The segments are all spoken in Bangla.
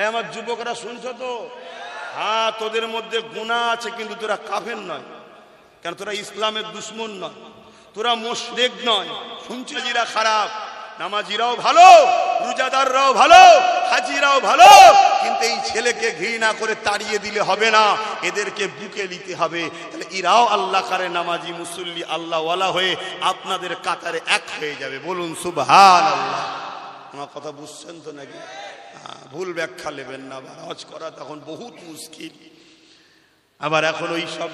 আমার যুবকরা শুনছো তো? হ্যাঁ, তোদের মধ্যে গুনাহ আছে, কিন্তু তোরা কাফের নয়, কেন তোরা ইসলামের দুশমন নয়, তোরা মুশরিক নয়। শুনছিরা খারাপ, নামাজিরাও ভালো, রোজাদাররাও ভালো, হাজিরাও ভালো, কিন্তু এই ছেলেকে ঘৃণা করে তাড়িয়ে দিলে হবে না, এদেরকে বুকে নিতে হবে। তাহলে এরাও আল্লাহ কারে নামাজি মুসল্লি আল্লাহ ওয়ালা হয়ে আপনাদের কাতারে এক হয়ে যাবে। বলুন সুবহানাল্লাহ। আমার কথা বুঝছেন তো নাকি? ভুল ব্যাখ্যা নেবেন না। হজ করা তখন বহুত মুশকিল। আবার এখন ওই সব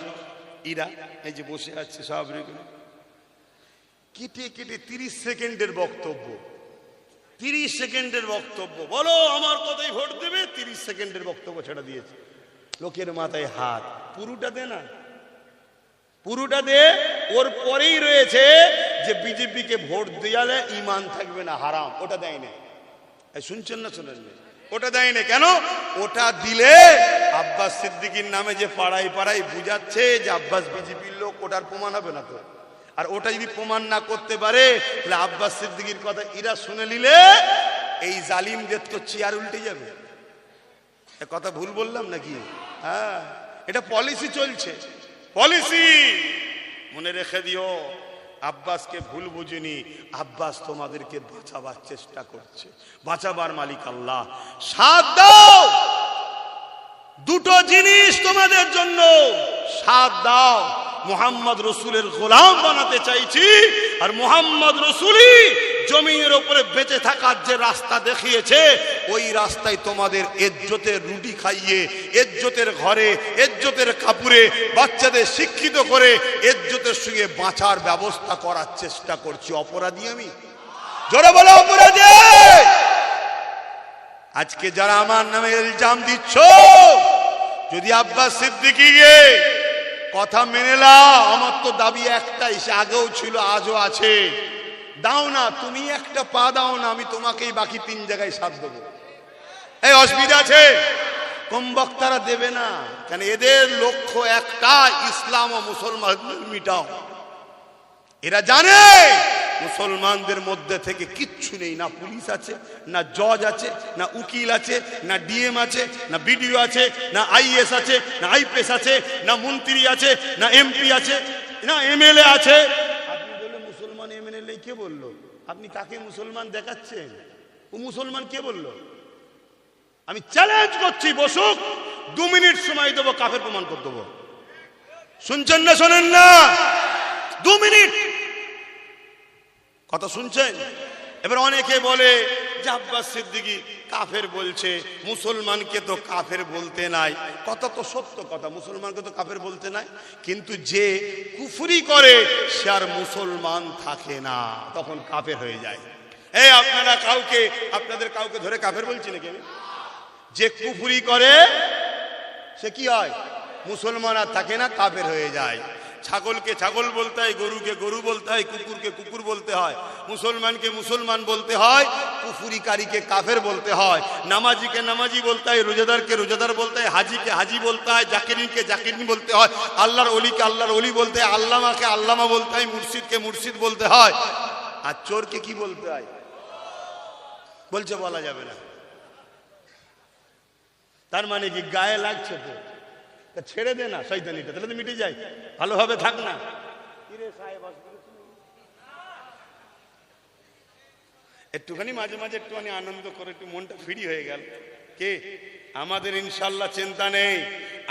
ইরা এই যে বসে আছে সব কেটে কেটে 30 সেকেন্ডের বক্তব্য, 30 সেকেন্ডের বক্তব্য, বলো আমার কথাই ভোট দেবে, 30 সেকেন্ডের বক্তব্য ছেড়ে দিয়েছে। লোকের মাথায় হাত, পুরোটা দে না, পুরোটা দে। ওর পরেই রয়েছে যে বিজেপিকে ভোট দেওয়ালে ইমান থাকবে না, হারাম, ওটা দেয় না। শুনছেন না? শোনেন না? ওটা দেয় না। কেন? ওটা দিলে আব্বাস সিদ্দিকীর নামে যে পাড়ায় পাড়ায় বুঝাচ্ছে যে আব্বাস বিজেপির লোক, ওটার প্রমাণ হবে না তো। আর ওটা যদি প্রমাণ না করতে পারে, তাহলে আব্বাস সিদ্দিকীর কথা এরা শুনে নিলে এই জালিমদের তো চেয়ার উল্টে যাবে। কথা ভুল বললাম নাকি? হ্যাঁ, এটা পলিসি চলছে, পলিসি। মনে রেখে দিও, আব্বাসকে ভুল বুঝিনি, আব্বাস তোমাদেরকে বাঁচাবার চেষ্টা করছে। বাঁচাবার মালিক আল্লাহ। সাথ দাও, দুটো জিনিস তোমাদের জন্য, সাথ দাও। মুহাম্মদ রসুলের গোলাম বানাতে চাইছি, আর মুহাম্মদ রসুলই জমিনের উপরে বেঁচে থাকার যে রাস্তা দেখিয়েছে, ওই রাস্তায় তোমাদের ইজ্জতের রুটি খাইয়ে, ইজ্জতের ঘরে, ইজ্জতের কাপড়ে বাচ্চাদের শিক্ষিত করে ইজ্জতের সঙ্গে বাঁচার ব্যবস্থা করার চেষ্টা করছি। অপরাধী আমি? জোরে বলো অপরাধী। আজকে যারা আমার নামে ইলজাম দিচ্ছ, যদি আব্বাস সিদ্দিকীকে কথা মেনে নাও, আমার তো দাবি একটাই, সে আগেও ছিল আজও আছে, দাও না, তুমি একটা পা দাও না, আমি তোমাকেই বাকি 3 জায়গায় সাথ দেবো। এই অসুবিধা আছে? কম বক্তারা দেবে না, কেন এদের লক্ষ্য একটা, ইসলাম ও মুসলমানদের মিটাও। এরা জানে মুসলমানদের মধ্যে থেকে কিচ্ছু নেই, না পুলিশ আছে, না জজ আছে, না উকিল আছে, না ডিএম আছে, না বিডিও আছে, না আইএস আছে, না আইপিএস আছে, না মন্ত্রী আছে, না এমপি আছে, না এমএলএ আছে। আপনি বললেন মুসলমান এমএলএ, কে বললো? আপনি কাকে মুসলমান দেখাচ্ছেন? ও মুসলমান কে বললো? আমি চ্যালেঞ্জ করছি, বসুক, 2 মিনিট সময় দেবো, কাফের প্রমাণ করে দেবো। শুনছেন না? শোনেন না? 2 মিনিট কথা শুনছেন? এবার অনেকে বলে যে আব্বাস সিদ্দিকী কাফের বলছে, মুসলমানকে তো কাফের বলতে নাই। কথা তো সত্য কথা, মুসলমানকে তো কাফের বলতে নাই, কিন্তু যে কুফরি করে সে আর মুসলমান থাকে না, তখন কাফের হয়ে যায়। এই আপনারা কাউকে, আপনাদের কাউকে ধরে কাফের বলছি নাকি আমি? যে কুফরি করে সে কি হয়? মুসলমান আর থাকে না, কাফের হয়ে যায়। ছাগলকে ছাগল বলতে হয়, গরুকে গরু বলতে হয়, কুকুরকে কুকুর বলতে হয়, মুসলমানকে মুসলমান বলতে হয়, কুফরিকারীকে কাফের বলতে হয়, নামাজিকে নামাজি বলতে হয়, রোজাদারকে রোজাদার বলতে হয়, হাজিকে হাজি বলতে হয়, জাকিরিনকে জাকিরিন বলতে হয়, আল্লাহর ওলিকে আল্লাহর ওলি বলতে হয়, আল্লামাকে আল্লামা বলতে হয়, মুর্শিদকে মুর্শিদ বলতে হয়। আর চোরকে কি বলতে হয়? বলছে বলা যাবে না। তার মানে কি গায়ে লাগছে তো, ছেড়ে দে না শয়তানিটা, তাহলে তো মিটে যায়, ভালোভাবে থাক না। একটুখানি মাঝে মাঝে একটুখানি আনন্দ করে, একটু মনটা ফ্রি হয়ে গেল। কে? আমাদের ইনশাল্লাহ চিন্তা নেই,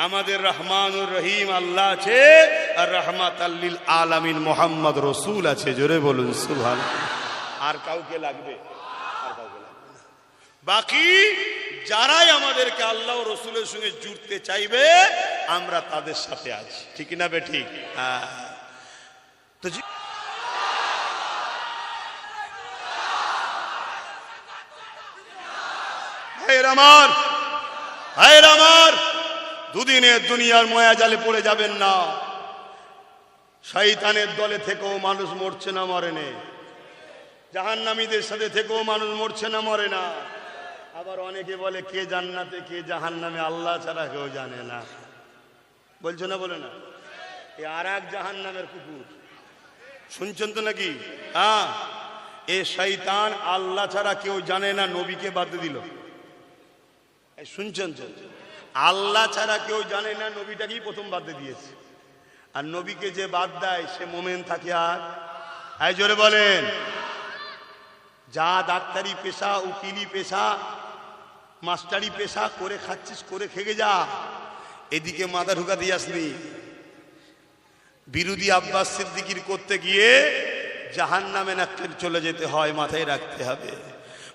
আমাদের রহমানুর রহিম আল্লাহ আছে, আর রহমাতাল লিল আলামিন মুহাম্মদ রসুল আছে। জোরে বলুন সুবহানাল্লাহ। আর কাউকে লাগবে? আর কাউকে লাগবে না। বাকি যারাই আমাদেরকে আল্লাহ ও রসুলের সঙ্গে জুড়তে চাইবে, আমরা তাদের সাথে আছি। ঠিক না বে ঠিক? হ্যাঁ। তো আমার ভাইয়ের আমার, দুদিনের দুনিয়ার মায়া জালে পড়ে যাবেন না। শয়তানের দলে থেকেও মানুষ মরছে না, মরে না। জাহান্নামীদের সাথে থেকেও মানুষ মরছে না, মরে না। আবার অনেকে বলে কে জান্নাতে কে জাহান্নামে আল্লাহ ছাড়া কেউ জানে না। বলছো না? বলে না? এই আর এক জাহান্নামের কুকুর, শুনছেন তো নাকি? হ্যাঁ, এ শয়তান আল্লাহ ছাড়া কেউ জানে না, নবীকে বাদ দিল। শুনছেন তো? আল্লাহ ছাড়া কেউ জানে না, নবীটাকেই প্রথম বাদ দিয়ে দিয়েছে। আর নবীকে যে বাদ দেয় সে মোমেন থাকে। আর জোরে বলেন, যা ডাক্তারি পেশা, উকিলি পেশা, মাস্টারি পেশা করে খাচ্ছিস করে খেগে যা, এদিকে মাথা ঢুকা দিয়ে আসনি। বিরোধী আব্বাস সিদ্দিকির করতে গিয়ে জাহান্নামে নাক্কেল চলে যেতে হয়, মাথায় রাখতে হবে।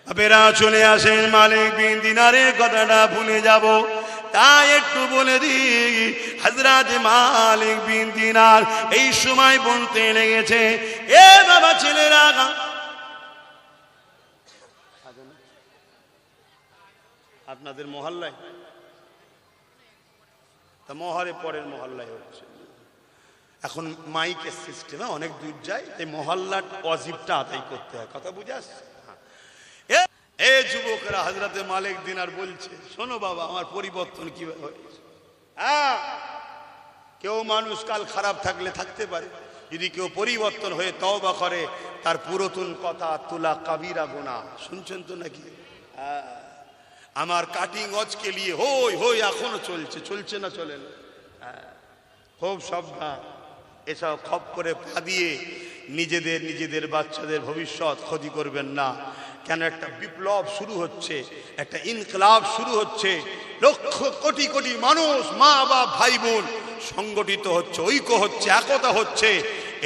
বাবেরা চলে আসেন, মালিক বিন দিনারের কথাটা ভুলে যাব, তাই একটু বলে দিই। হযরত মালিক বিন দিনার এই সময় বলতে লেগেছে, এ বাবা ছেলেরা, আপনাদের মহল্লায় তা মহরে পরের মহল্লায় হচ্ছে এখন মাইকের সিস্টেমে অনেক দূর যায়, তাই মহল্লার ওয়াজিবটা আদায় করতে হয়। কথা বুঝে আসছে? এ যুবকরা, হযরতে মালিক দিনার বলছে, শোনো বাবা, আমার পরিবর্তন কিভাবে হয়েছে। কেউ মানুষ কাল খারাপ থাকলে থাকতে পারে, যদি কেউ পরিবর্তন হয়ে তওবা করে, তার পুরাতন কথা তুলা কাবিরা গুনাহ। শুনছেন তো নাকি? আমার কাটিং অজকে নিয়ে হই হই এখনো চলছে, চলছে না চলে না? খুব সাবধান, এসব খপ করে পা দিয়ে নিজেদের বাচ্চাদের ভবিষ্যৎ ক্ষতি করবেন না। কেন একটা বিপ্লব শুরু হচ্ছে, একটা ইনকলাব শুরু হচ্ছে, লক্ষ কোটি কোটি মানুষ, মা বাপ ভাই বোন সংগঠিত হচ্ছে, ঐক্য হচ্ছে, একতা হচ্ছে।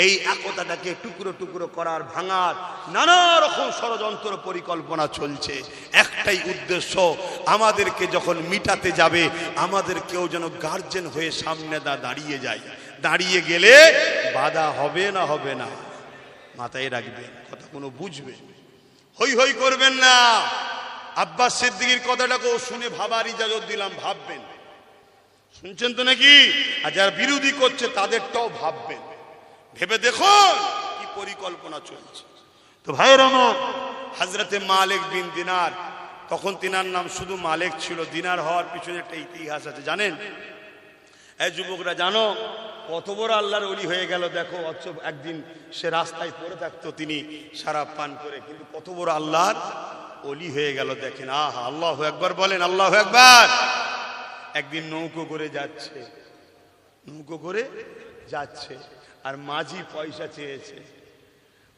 এই একতাটাকে টুকরো টুকরো করার, ভাঙার নানা রকম ষড়যন্ত্র পরিকল্পনা চলছে। একটাই উদ্দেশ্য, আমাদেরকে যখন মিটাতে যাবে, আমাদের কেউ যেন গার্জেন হয়ে সামনে দাঁড়িয়ে যায়। দাঁড়িয়ে গেলে বাধা হবে না? হবে না? মাথায় রাখবেন, কথা কোনো বুঝবে, হই হই করবেন না। আব্বাস সিদ্দিকীর কথাটাকেও শুনে ভাবার ইজাজত দিলাম, ভাববেন। শুনছেন তো নাকি? আর যারা বিরোধী করছে তাদেরটাও ভাববেন, ভেবে দেখুন কি পরিকল্পনা চলছে। তো ভাইয়ের আমার, হযরতে মালিক বিন দিনার, তখন তিনার নাম শুধু মালিক ছিল, দিনার হওয়ার পিছনে একটা ইতিহাস আছে, জানেন? এই যুবকরা জানো কত বড় আল্লাহর ওলি হয়ে গেল? দেখো, একদিন সে রাস্তায় পড়ে থাকতো তিনি শরাব পান করে, কিন্তু কত বড় আল্লাহর ওলি হয়ে গেল দেখেন। আহা, আল্লাহু আকবার বলেন, আল্লাহু আকবার। একদিন নৌকো করে যাচ্ছে, আর মাঝি পয়সা চেয়েছে।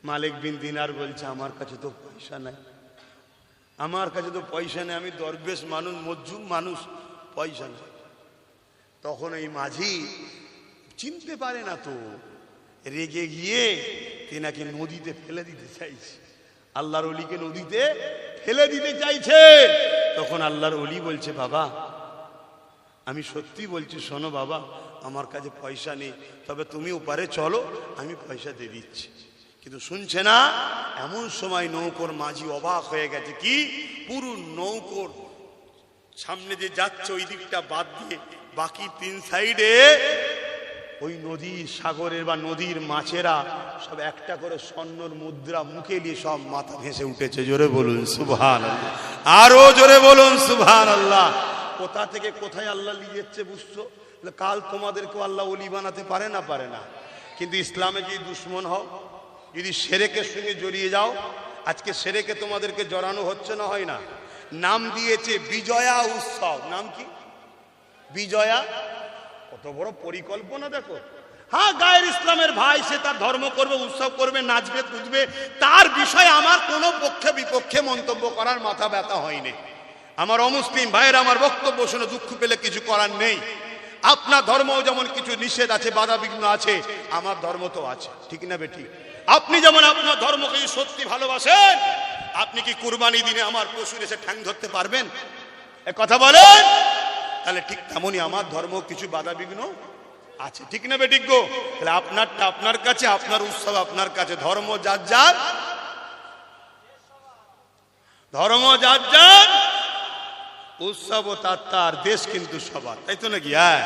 মালিক বিন দিনার বলছে, আমার কাছে তো পয়সা নাই, আমি দরবেশ মানুষ, মজজুম মানুষ, পয়সা নেই। তখন এই মাঝি চিনতে পারে না, তো রেগে গিয়ে তেনাকে নদীতে ফেলে দিতে চাইছে। আল্লাহর ওলিকে নদীতে ফেলে দিতে চাইছে। তখন আল্লাহর ওলি বলছে, বাবা আমি সত্যি বলছি, শোনো বাবা, আমার কাছে পয়সা নেই, তবে তুমি ওপারে চলো, আমি পয়সা দিয়ে দিচ্ছি। কিন্তু শুনছে না। এমন সময় নৌকোর মাঝি অবাক হয়ে গেছে, কি পুরো নৌকোর সামনে যে যাচ্ছে ওই দিকটা বাদ দিয়ে বাকি তিন সাইডে ওই নদীর, সাগরের বা নদীর মাছেরা সব একটা করে স্বর্ণর মুদ্রা মুখে নিয়ে সব মাথা ভেসে উঠেছে। জোরে বলুন সুবহানাল্লাহ, আরো জোরে বলুন সুবহানাল্লাহ। কোথা থেকে কোথায় আল্লাহ নিয়ে যাচ্ছে বুঝছো? কাল তোমাদেরকেও আল্লাহ ওলি বানাতে পারে না? কিন্তু ইসলামে যদি দুশ্মন হও, যদি শিরকের সঙ্গে জড়িয়ে যাও, আজকে শিরকে তোমাদেরকে জড়ানো হচ্ছে না, হয় না? নাম দিয়েছে বিজয়া উৎসব। নাম কি? বিজয়া। কত বড় পরিকল্পনা দেখো। হ্যাঁ, গায়ের ইসলামের ভাই, সে তার ধর্ম করবে, উৎসব করবে, নাচবে, কুদবে, তার বিষয়ে আমার কোনো পক্ষে বিপক্ষে মন্তব্য করার মাথা ব্যথা হয়নি। আমার অমুসলিম ভাইয়ের আমার বক্তব্য শুনে দুঃখ পেলে কিছু করার নেই। আপনার ধর্মও যেমন কিছু নিষেধ আছে, বাধা বিঘ্ন আছে, আমার ধর্ম তো আছে, ঠিক না বেঠিক? আপনি যেমন আপনার ধর্মকে সত্যি ভালোবাসেন, আপনি কি কুরবানি দিনে আমার পশুর এসে ঠ্যাং ধরতে পারবেন? এ কথা বলেন। তাহলে ঠিক তেমনই আমার ধর্ম কিছু বাধা বিঘ্ন আছে, ঠিক না বেঠিক গো? তাহলে আপনারটা আপনার কাছে, আপনার উৎসব আপনার কাছে, ধর্ম যার যার, উৎসব তার, দেশ কিন্তু সবার, তাই তো নাকি? হ্যাঁ।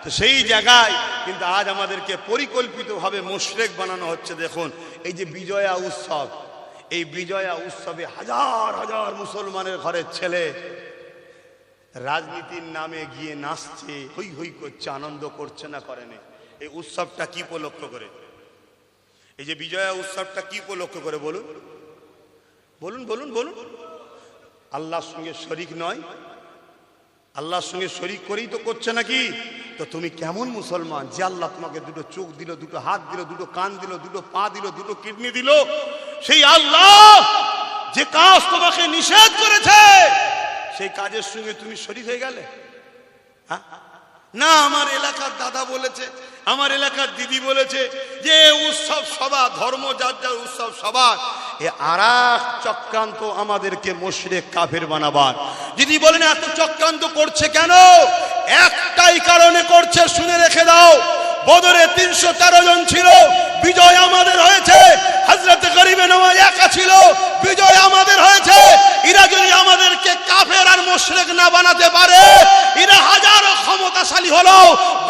তো সেই জায়গায় কিন্তু আজ আমাদেরকে পরিকল্পিতভাবে মুশরিক বানানো হচ্ছে। দেখুন, এই যে বিজয়া উৎসব, এই বিজয়া উৎসবে হাজার হাজার মুসলমানের ঘরের ছেলে রাজনীতির নামে গিয়ে নাচছে, হই হই করছে, আনন্দ করছে না, করেনি? এই উৎসবটা কি উপলক্ষ করে? এই যে বিজয়া উৎসবটা কি উপলক্ষ করে বলুন? বলুন বলুন বলুন। আল্লাহর সঙ্গে শরীক নয়, আল্লাহর সঙ্গে শরীক করেই তো করছে নাকি? তো তুমি কেমন মুসলমান যে আল্লাহ তোমাকে দুটো চোখ দিল, দুটো হাত দিল, দুটো কান দিল, দুটো পা দিল, দুটো কিডনি দিল, সেই আল্লাহ যে কাজ তোমাকে নিষেধ করেছে সেই কাজের সঙ্গে তুমি শরীক হয়ে গেলে? হ্যাঁ না, আমার এলাকার দাদা বলেছে, আমার এলাকার দিদি বলেছে যে উৎসব সভা, ধর্ম যার যার উৎসব সভা, এ আরেক চক্রান্ত আমাদেরকে মুশরিক কাফের বানাবার। দিদি বলেন এত চক্রান্ত করছে কেন? একটাই কারণে করছে, শুনে রেখে দাও। বদরে 313 জন ছিল, বিজয় আমাদের হয়েছে। হযরত গরিবে নওয়াজ একা ছিল, বিজয় আমাদের হয়েছে। এরা যদি আমাদেরকে কাফের আর মুশরিক না বানাতে পারে, এরা হাজারো ক্ষমতাশালী হলো,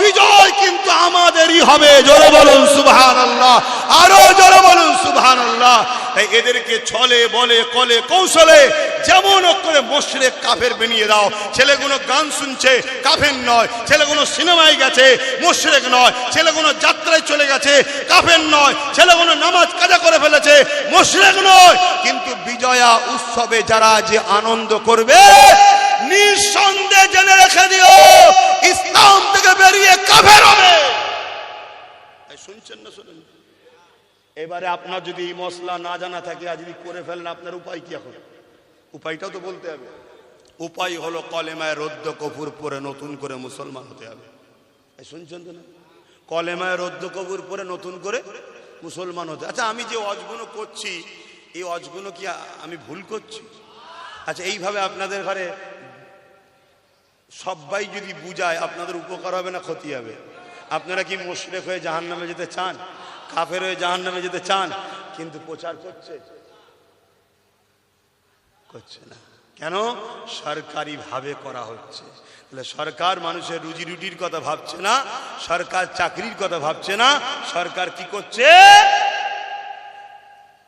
বিজয় কিন্তু আমাদেরই হবে। জোরে বলুন সুবহানাল্লাহ, আরো জোরে বলুন সুবহানাল্লাহ। তাই এদেরকে ছলে বলে কলে কৌশলে যেমন করে মুশরিক কাফের বানিয়ে দাও। ছেলেগুলো গান শুনছে, কাফের নয়। ছেলেগুলো সিনেমায় গেছে, মুশরিক নয়। ছেলেগুলো যাত্রায় চলে গেছে, কাফের নয়। ছেলেগুলো নামাজ কাজা করে ফেলেছে, মুশরিক নয়। কিন্তু বিজয়া উৎসবে যারা যে আনন্দ করবে, নিঃসন্দেহে জেনে রেখে দিও ইসলাম থেকে বেরিয়ে কাফের হবে। শুনছেন না? শুনুন, এবারে আপনার যদি এই মশলা না জানা থাকে আর যদি করে ফেলেন, আপনার উপায় কি? এখন উপায়টাও তো বলতে হবে। উপায় হলো কলেমায় রদ্দ কপুর পরে নতুন করে মুসলমান হতে হবে। শুনছেন তো না? কলেমায় রদ্দ কপুর পরে নতুন করে মুসলমান হতে। আচ্ছা, আমি যে অজগুলো করছি, এই অজগুলো কি আমি ভুল করছি? আচ্ছা, এইভাবে আপনাদের ঘরে সবাই যদি বুঝায়, আপনাদের উপকার হবে না ক্ষতি হবে? আপনারা কি মুশরিক হয়ে জাহান্নামে যেতে চান? কাফের হয়ে জাহান্নামে যেতে চান? কিন্তু প্রচার করছে না। কেন? সরকারি ভাবে করা হচ্ছে। তাহলে সরকার মানুষের রুজি রুটির কথা ভাবছে না, সরকার চাকরির কথা ভাবছে না। সরকার কি করছে?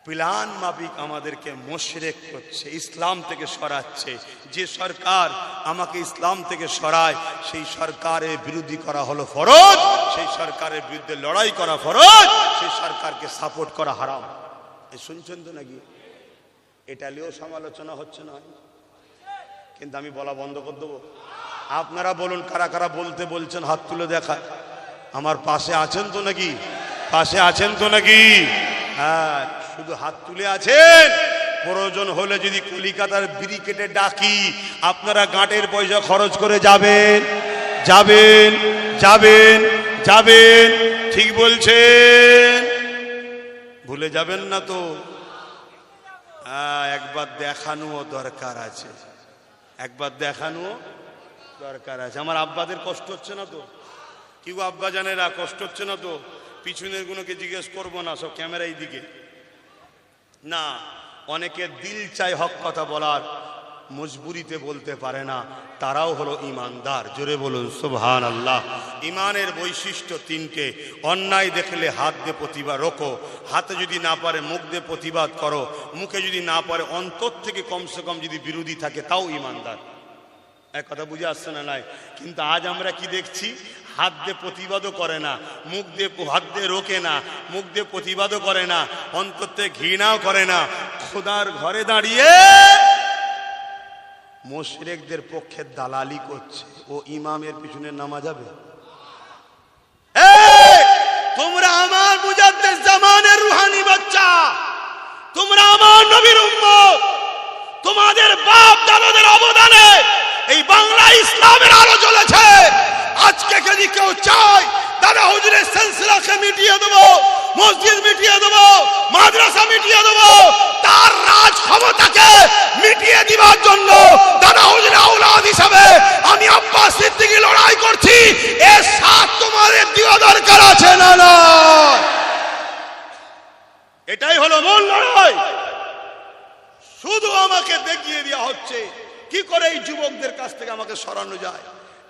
প্ল্যান মাফিক আমাদেরকে মুশরিক করছে, ইসলাম থেকে সরাচ্ছে। যে সরকার আমাকে ইসলাম থেকে সরায়, সেই সরকারের বিরোধী করা হলো ফরজ, সেই সরকারের বিরুদ্ধে লড়াই করা ফরজ, সেই সরকারকে সাপোর্ট করা হারাম। এই শুনছেন তো নাকি? এটা নিয়েও সমালোচনা হচ্ছে না, কিন্তু আমি বলা বন্ধ করে দেবো। আপনারা বলুন, কারা কারা বলতে বলছেন? হাত তুলে দেখায়। আমার পাশে আছেন তো নাকি? পাশে আছেন তো নাকি? হ্যাঁ, শুধু হাত তুলে আছেন। প্রয়োজন হলে যদি কলিকাতার ব্রিকেটে ডাকি, আপনারা গাঁটের পয়সা খরচ করে যাবেন? যাবেন যাবেন যাবেন? ঠিক বলছেন? ভুলে যাবেন না তো? হ্যাঁ, একবার দেখানো দরকার আছে, একবার দেখানো দরকার আছে। আমার আব্বাদের কষ্ট হচ্ছে না তো? কি গো আব্বা জানেরা, কষ্ট হচ্ছে না তো? পিছনের গুলোকে জিজ্ঞেস করবো না, সব ক্যামেরার দিকে না। অনেকে দিল চায় হক কথা বলার, মজবুরিতে বলতে পারে না, তারাও হলো ইমানদার। জোরে বলুন সুবহানাল্লাহ। ইমানের বৈশিষ্ট্য 3টে। অন্যায় দেখলে হাত দিয়ে প্রতিবাদ রোকো, হাতে যদি না পারে মুখ দিয়ে প্রতিবাদ করো, মুখে যদি না পারে অন্তর থেকে কমসে কম যদি বিরোধী থাকে, তাও ইমানদার। এক কথা বুঝে আসছে না? নাই। কিন্তু আজ আমরা কি দেখছি? হাত দিয়ে প্রতিবাদও করে না, মুখ দিয়ে হাত দিয়ে রোকে না, মুখ দিয়ে প্রতিবাদও করে না, অন্তর থেকে ঘৃণাও করে না। খোদার ঘরে দাঁড়িয়ে মুশরিকদের পক্ষে দালালি করছে। ও ইমামের পিছনে নামা যাবে? তোমরা আমার মুজাদ্দিদ জামানের রুহানি বাচ্চা, তোমরা আমার নবীর উম্মত। তোমাদের বাপ দাদাদের অবদানে এই বাংলা ইসলামের আলো জ্বলেছে। আজকে যদি কেউ চায় দাদা হুজুরের সিলসিলাকে মিটিয়ে দেবো, মসজিদ মিটিয়ে দেবো, মাদ্রাসা মিটিয়ে দেবো, তার রাজ ক্ষমতাকে মিটিয়ে দিবার জন্য দাদা হুজুরের আওলাদ হিসাবে আমি আব্বাস সিদ্দিকী লড়াই করছি। এর সাথ তোমাদের দেওয়া দরকার আছে না? না, এটাই হলো মূল লড়াই। শুধু আমাকে দেখিয়ে দেওয়া হচ্ছে কি করে এই যুবকদের কাছ থেকে আমাকে সরানো যায়।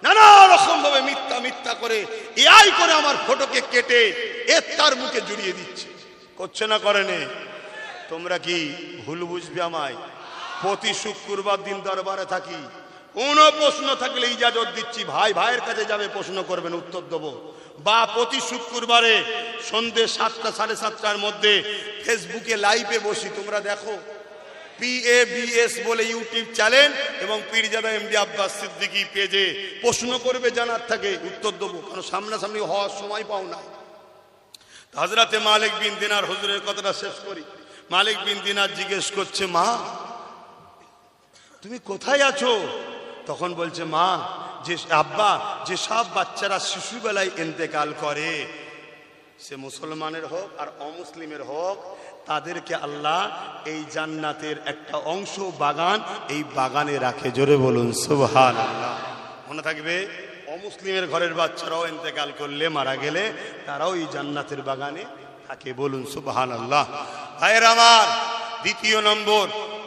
নানা রকম ভাবে মিথ্যা করে এআই করে আমার ফটোকে কেটে তার মুখে জড়িয়ে দিচ্ছে। করছে না? করেনি? তোমরা কি ভুল বুঝবে আমায়? প্রতি শুক্রবার দিন দরবারে থাকি, কোনো প্রশ্ন থাকলে ইজাজত দিচ্ছি, ভাই ভাইয়ের কাছে যাবে, প্রশ্ন করবেন, উত্তর দেবো। বা প্রতি শুক্রবারে সন্ধ্যে 7টা 7:30টার মধ্যে ফেসবুকে লাইভে বসি, তোমরা দেখো। PABS বলে ইউটিউব চ্যানেল এবং পীরজাদা এমডি আব্বাস সিদ্দিকী পেজে প্রশ্ন করবে, জানার থাকে উত্তর দেবো, কারণ সামনাসামনি হওয়ার সময় পাও না। হযরতে মালিক বিন দিনার, হুজুরের কথাটা শেষ করি। মালিক বিন দিনার জিজ্ঞেস করছে, মা তুমি কোথায় আছো? তখন বলছে, মা যে আব্বা যে সব বাচ্চারা শিশুবেলায় ইন্তেকাল করে, সে মুসলমানের হোক আর অমুসলিমের হোক, তাদেরকে আল্লাহ এই জান্নাতের একটা অংশ বাগান, এই বাগানে রাখে। জোরে বলুন সুবহানাল্লাহ। মনে থাকবে, অমুসলিমের ঘরের বাচ্চারাও ইন্তেকাল করলে, মারা গেলে, তারাও এই জান্নাতের বাগানে থাকে। বলুন সুবহানাল্লাহ। ভাইয়ের আমার, দ্বিতীয় নম্বর,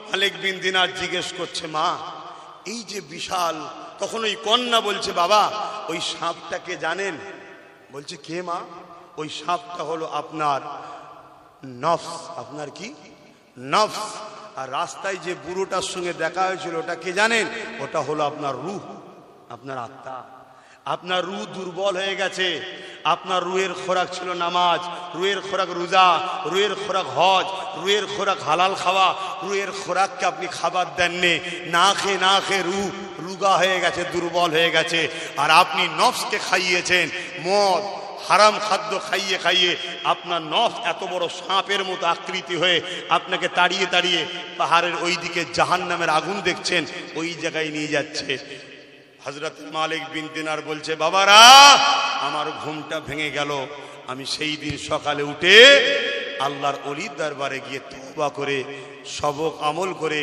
মালিক বিন দিনার জিজ্ঞেস করছে, মা এই যে বিশাল, তখন ওই কন্যা বলছে, বাবা ওই সাপটাকে জানেন? বলছে, কে মা? ওই সাপটা হলো আপনার নফস। আপনার কি? নফস। আর রাস্তায় যে বুড়োটার সঙ্গে দেখা হয়েছিল, ওটা কে জানেন? ওটা হলো আপনার রূহ, আপনার আত্মা। আপনার রূহ দুর্বল হয়ে গেছে। আপনার রুহের খোরাক ছিল নামাজ, রুহের খোরাক রোজা, রুহের খোরাক হজ, রুহের খোরাক হালাল খাওয়া। রুহের খোরাককে আপনি খাবার দেননি, না খেয়ে রুহ রুগা হয়ে গেছে, দুর্বল হয়ে গেছে। আর আপনি নফসকে খাইয়েছেন মদ, হারাম খাদ্য খাইয়ে খাইয়ে আপনার নফস এত বড় সাপের মতো আকৃতি হয়ে আপনাকে তাড়িয়ে তাড়িয়ে পাহাড়ের ওই দিকে জাহান্নামের আগুন দেখছেন, ওই জায়গায় নিয়ে যাচ্ছে। হযরত মালিক বিন দিনার বলছে, বাবারা আমার ঘুমটা ভেঙে গেল। আমি সেই দিন সকালে উঠে আল্লাহর ওলির দরবারে গিয়ে তওবা করে, সবক আমল করে,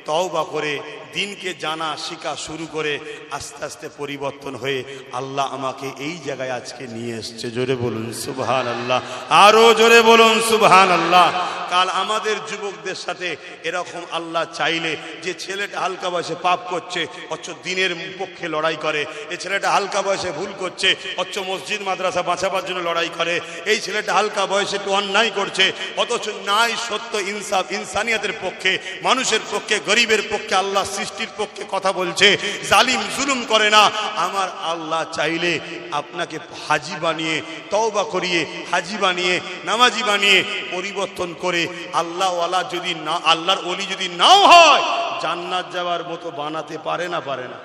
তওবা করে, দিনকে জানা শিখা শুরু করে আস্তে আস্তে পরিবর্তন হয়ে আল্লাহ আমাকে এই জায়গায় আজকে নিয়ে এসছে। জোরে বলুন সুবহানাল্লাহ। আরো জোরে বলুন সুবহানাল্লাহ। কাল আমাদের যুবকদের সাথে এরকম আল্লাহ চাইলে, যে ছেলেটা হালকা বয়সে পাপ করছে অথচ দিনের পক্ষে লড়াই করে, এই ছেলেটা হালকা বয়সে ভুল করছে অথচ মসজিদ মাদ্রাসা বাঁচাবার জন্য লড়াই করে, এই ছেলেটা হালকা বয়সে একটু অন্যায় করছে অথচ ন্যায় সত্য ইনসাফ ইনসানিয়াতের পক্ষে, মানুষের পক্ষে, গরিবের পক্ষে, আল্লাহ সৃষ্টির পক্ষে কথা বলছে, জালিম জুলুম করে না। আমার আল্লাহ চাইলে আপনাকে হাজি বানিয়ে, তওবা করিয়ে, হাজি বানিয়ে, নামাজি বানিয়ে, পরিবর্তন করে আল্লাহ ওয়ালা যদি না, আল্লাহর ওলি যদি নাও হয়, জান্নাত যাওয়ার মতো বানাতে পারে না? পারে না?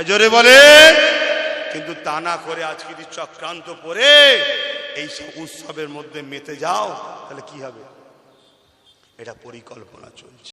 জোরে বলে। কিন্তু তা না করে আজকে যদি চক্রান্ত করে এই সব উৎসবের মধ্যে মেতে যাও, তাহলে কি হবে? এটা পরিকল্পনা চলছে।